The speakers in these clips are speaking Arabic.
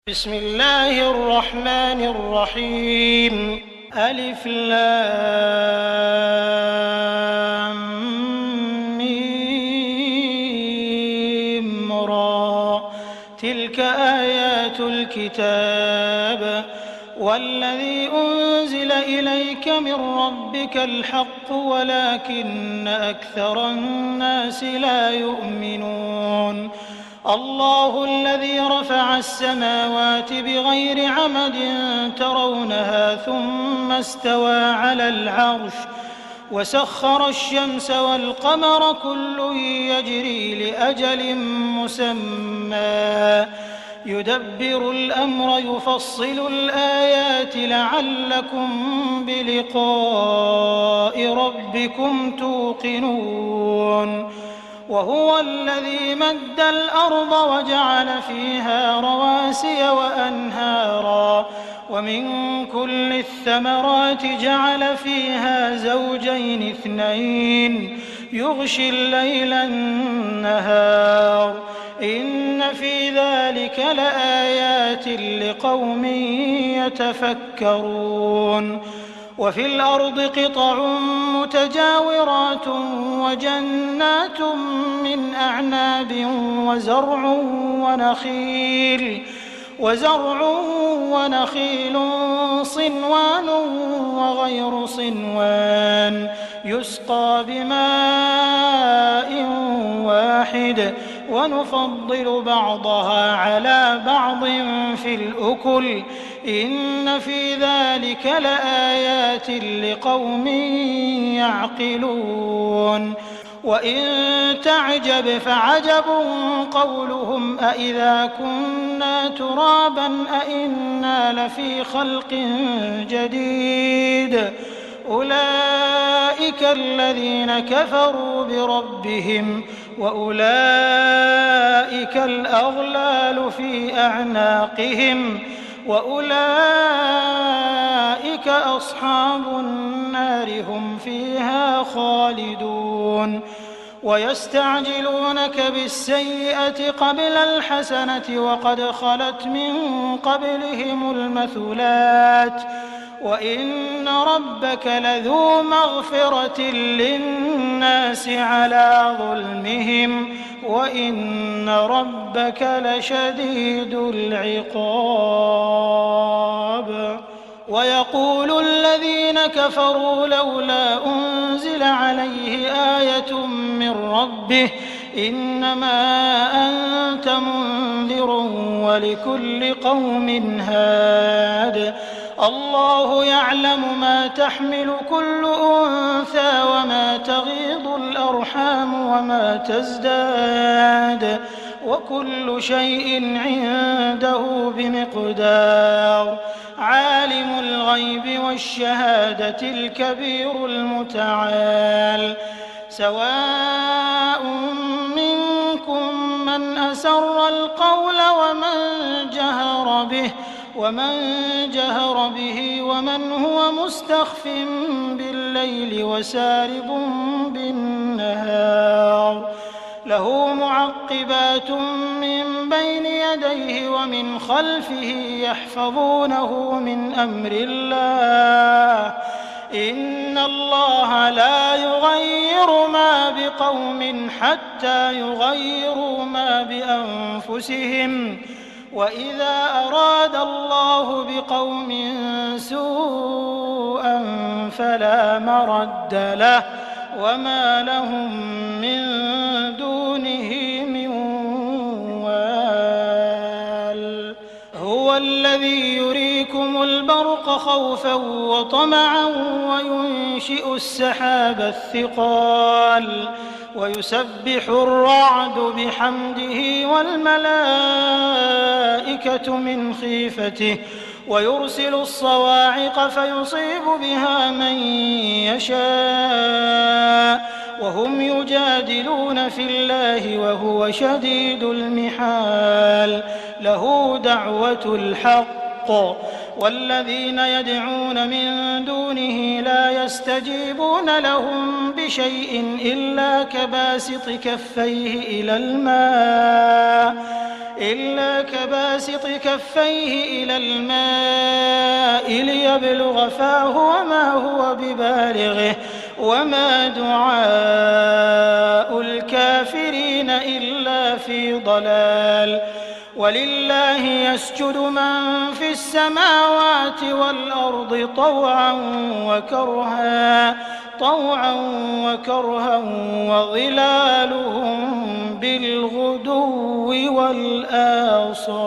بسم الله الرحمن الرحيم ألف لام ميم را تلك آيات الكتاب والذي أنزل إليك من ربك الحق ولكن أكثر الناس لا يؤمنون الله الذي رفع السماوات بغير عمد ترونها ثم استوى على العرش وسخر الشمس والقمر كل يجري لأجل مسمى يدبر الأمر يفصل الآيات لعلكم بلقاء ربكم توقنون وهو الذي مد الأرض وجعل فيها رواسي وأنهارا ومن كل الثمرات جعل فيها زوجين اثنين يغشي الليل النهار إن في ذلك لآيات لقوم يتفكرون وفي الأرض قطع متجاورات وجنات من أعناب وزرع ونخيل صنوان وغير صنوان يسقى بماء واحد ونفضل بعضها على بعض في الأكل إن في ذلك لآيات لقوم يعقلون وإن تعجب فعجب قولهم أإذا كنا ترابا أإنا لفي خلق جديد أولئك الذين كفروا بربهم وأولئك الأغلال في أعناقهم وأولئك أصحاب النار هم فيها خالدون ويستعجلونك بالسيئة قبل الحسنة وقد خلت من قبلهم المثلات وإن ربك لذو مغفرة للناس على ظلمهم وإن ربك لشديد العقاب ويقول الذين كفروا لولا أنزل عليه آية من ربه إنما أنت منذر ولكل قوم هاد الله يعلم ما تحمل كل أنثى وما تغيض الأرحام وما تزداد وكل شيء عنده بمقدار عالم الغيب والشهادة الكبير المتعال سواء منكم من أسر القول ومن جهر به ومن هو مستخف بالليل وسارب بالنهار له معقبات من بين يديه ومن خلفه يحفظونه من أمر الله إن الله لا يغير ما بقوم حتى يغيروا ما بأنفسهم وإذا أراد الله بقوم سوءا فلا مرد له وما لهم من دونه من وال هو الذي يريكم البرق خوفا وطمعا وينشئ السحاب الثقال ويسبح الرعد بحمده والملائكة من خيفته ويرسل الصواعق فيصيب بها من يشاء وهم يجادلون في الله وهو شديد المحال له دعوة الحق والذين يدعون من دونه لا يستجيبون لهم بشيء إلا كباسط كفيه إلى الماء إلا كباسط كفيه إلى الماء ليبلغ فاه وما هو ببالغه وما دعاء الكافرين إلا في ضلال ولله يسجد من في السماوات والأرض طوعا وكرها وظلالهم بالغدو والآصال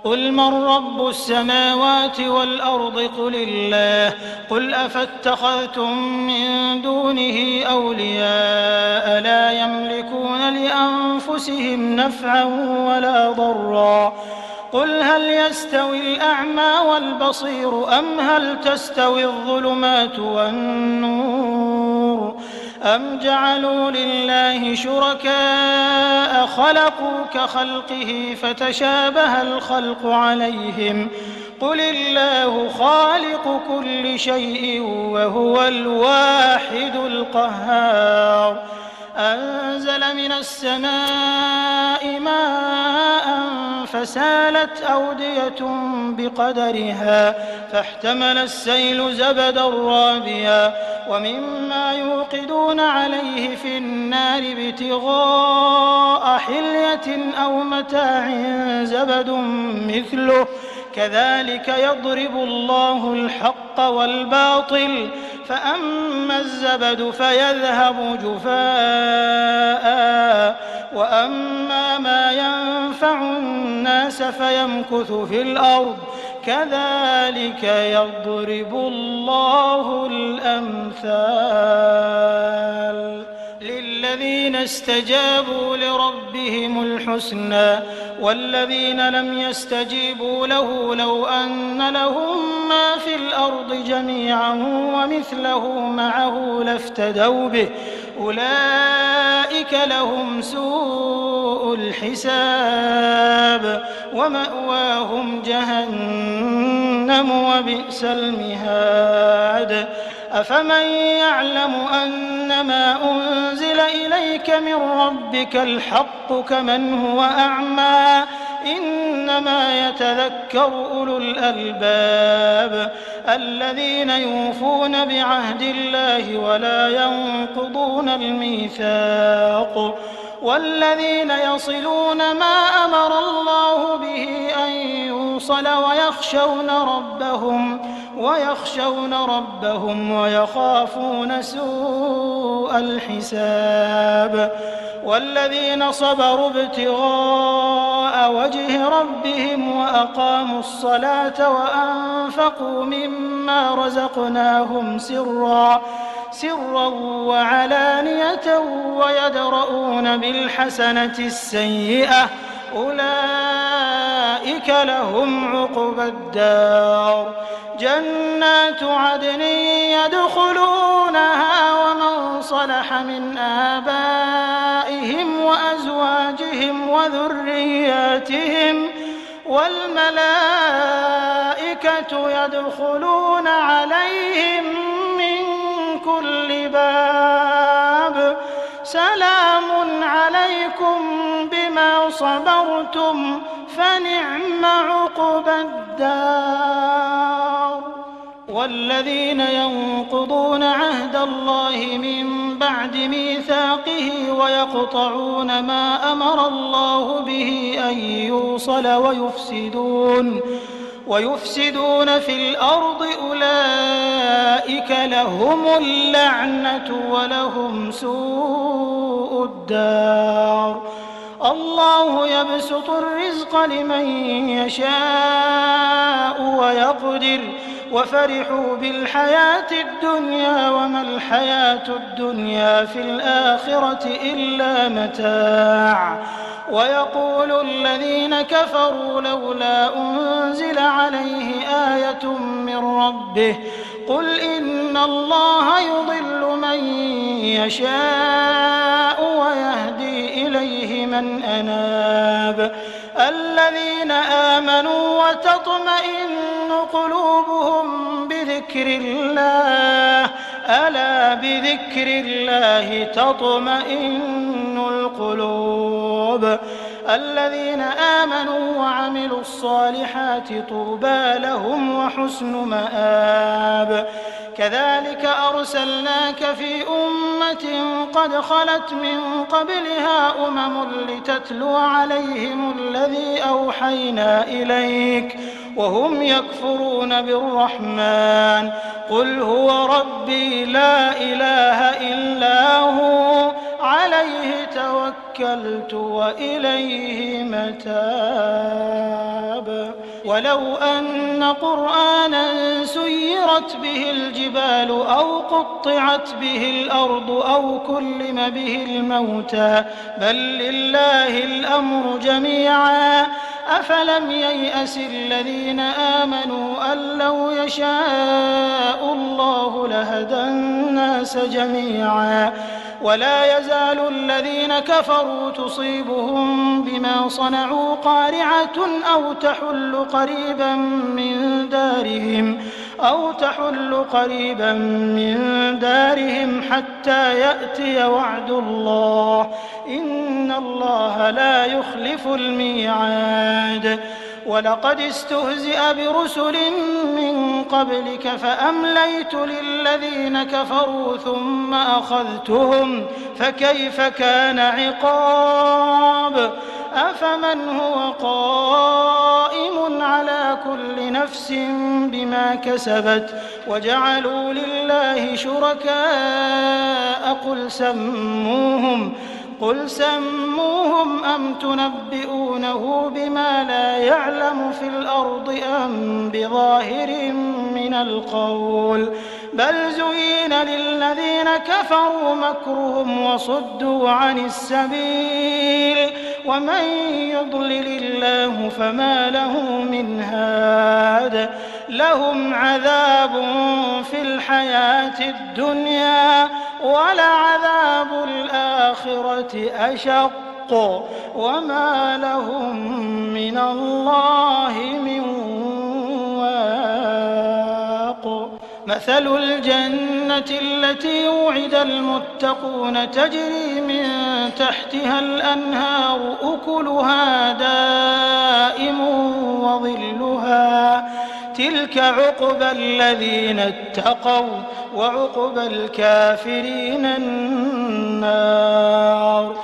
قل من رب السماوات والأرض قل الله قل أفاتخذتم من دونه أولياء لا يملكون لأنفسهم نفعا ولا ضرا قل هل يستوي الأعمى والبصير أم هل تستوي الظلمات والنور أم جعلوا لله شركاء خلقوا كخلقه فتشابه الخلق عليهم قل الله خالق كل شيء وهو الواحد القهار أنزل من السماء ماء فسالت أودية بقدرها فاحتمل السيل زبدا رابيا ومما يوقدون عليه في النار ابتغاء حلية أو متاع زبد مثله كذلك يضرب الله الحق والباطل فأما الزبد فيذهب جفاء وأما ما ينفع الناس فيمكث في الأرض كذلك يضرب الله الأمثال للذين استجابوا لربهم الحسنى والذين لم يستجيبوا له لو أن لهم ما في الأرض جميعا ومثله معه لافتدوا به أولئك لهم سوء الحساب ومأواهم جهنم وبئس المهاد أفمن يعلم أنما أنزل إليك من ربك الحق كمن هو أعمى إنما يتذكر أولو الألباب الذين يوفون بعهد الله ولا ينقضون الميثاق والذين يصلون ما أمر الله به أن يوصل ويخشون ربهم ويخافون سوء الحساب والذين صبروا ابتغاء وجه ربهم وأقاموا الصلاة وأنفقوا مما رزقناهم سرا وعلانية ويدرؤون بالحسنة السيئة أولئك لهم عقبى الدار جنات عدن يدخلونها ومن صلح من آبائهم وأزواجهم وذرياتهم والملائكة يدخلون عليهم من كل باب سلام عليكم بما صبرتم فنعم عقبى الدار والذين ينقضون عهد الله من بعد ميثاقه ويقطعون ما أمر الله به أن يوصل ويفسدون في الأرض أولئك لهم اللعنة ولهم سوء الدار الله يبسط الرزق لمن يشاء ويقدر وفرحوا بالحياة الدنيا وما الحياة الدنيا في الآخرة إلا متاع ويقول الذين كفروا لولا أنزل عليه آية من ربه قل إن الله يضل من يشاء ويهدي إليه من أناب الذين آمنوا وتطمئن قلوبهم بذكر الله ألا بذكر الله تطمئن القلوب الذين آمنوا وعملوا الصالحات طوبى لهم وحسن مآب. كذلك أرسلناك في أمة قد خلت من قبلها لتتلو عليهم الذي أوحينا إليك وهم يكفرون بالرحمن قل هو ربي لا إله إلا هو عليه توكلت وإليه متاب. ولو أن قرآنا سيرت به الجبال أو قطعت به الأرض أو كلم به الموتى بل لله الأمر جميعا أفلم ييأس الذين آمنوا أن لو يشاء الله لهدى الناس جميعا ولا يزال الذين كفروا تصيبهم بما صنعوا قارعة أو تحل قريبا من دارهم حتى يأتي وعد الله إن الله لا يخلف الميعاد. ولقد استهزئ برسل من قبلك فأمليت للذين كفروا ثم أخذتهم فكيف كان عقاب. أفمن هو قائم على كل نفس بما كسبت وجعلوا لله شركاء قل سموهم أم تنبئونه بما لا يعلم في الأرض أم بظاهر من القول بل زين للذين كفروا مكرهم وصدوا عن السبيل ومن يضلل الله فما له من هاد. لهم عذاب في الحياة الدنيا ولعذاب الآخرة أشق وما لهم من الله من واق. مثل الجنة التي وعد المتقون تجري من تحتها الأنهار أكلها دائم وظلها تلك عقبى الذين اتقوا وعقبى الكافرين النار.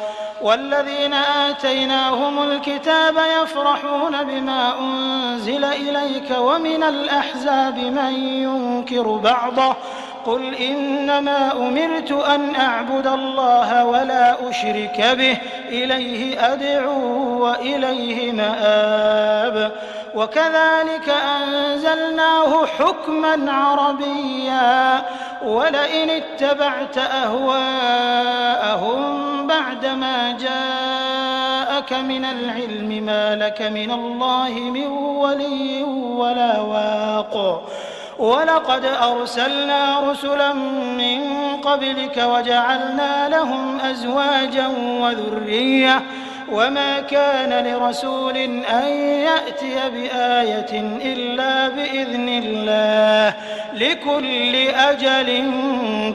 والذين آتيناهم الكتاب يفرحون بما أنزل إليك ومن الأحزاب من ينكر بعضه قل إنما أمرت أن أعبد الله ولا أشرك به إليه أدعو وإليه مآب. وكذلك أنزلناه حكما عربيا ولئن اتبعت أهواءهم بعدما جاءك من العلم ما لك من الله من ولي ولا واق. ولقد أرسلنا رسلا من قبلك وجعلنا لهم أزواجا وذرية وما كان لرسول أن يأتي بآية إلا بإذن الله لكل أجل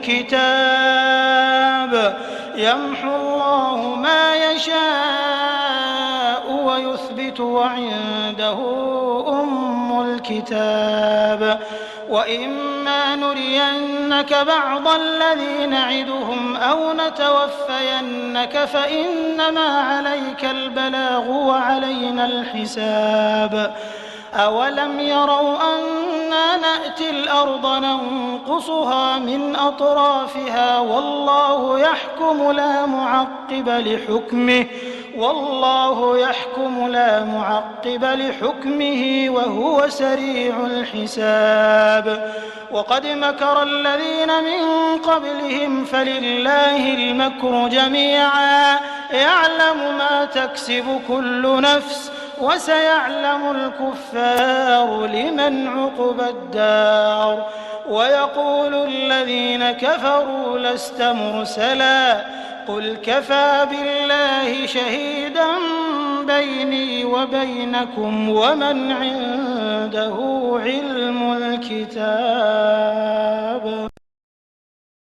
كتاب يمحو الله ما يشاء ويثبت وعنده أم الكتاب. وإما نرينك بعض الذي نعدهم أو نتوفينك فإنما عليك البلاغ وعلينا الحساب. أولم يروا أنا نأتي الأرض ننقصها من أطرافها والله يحكم لا معقب لحكمه وهو سريع الحساب. وقد مكر الذين من قبلهم فلله المكر جميعا يعلم ما تكسب كل نفس وسيعلم الكفار لمن عقبى الدار. ويقول الذين كفروا لست مرسلا قل كفى بالله شهيدا بيني وبينكم ومن عنده علم الكتاب.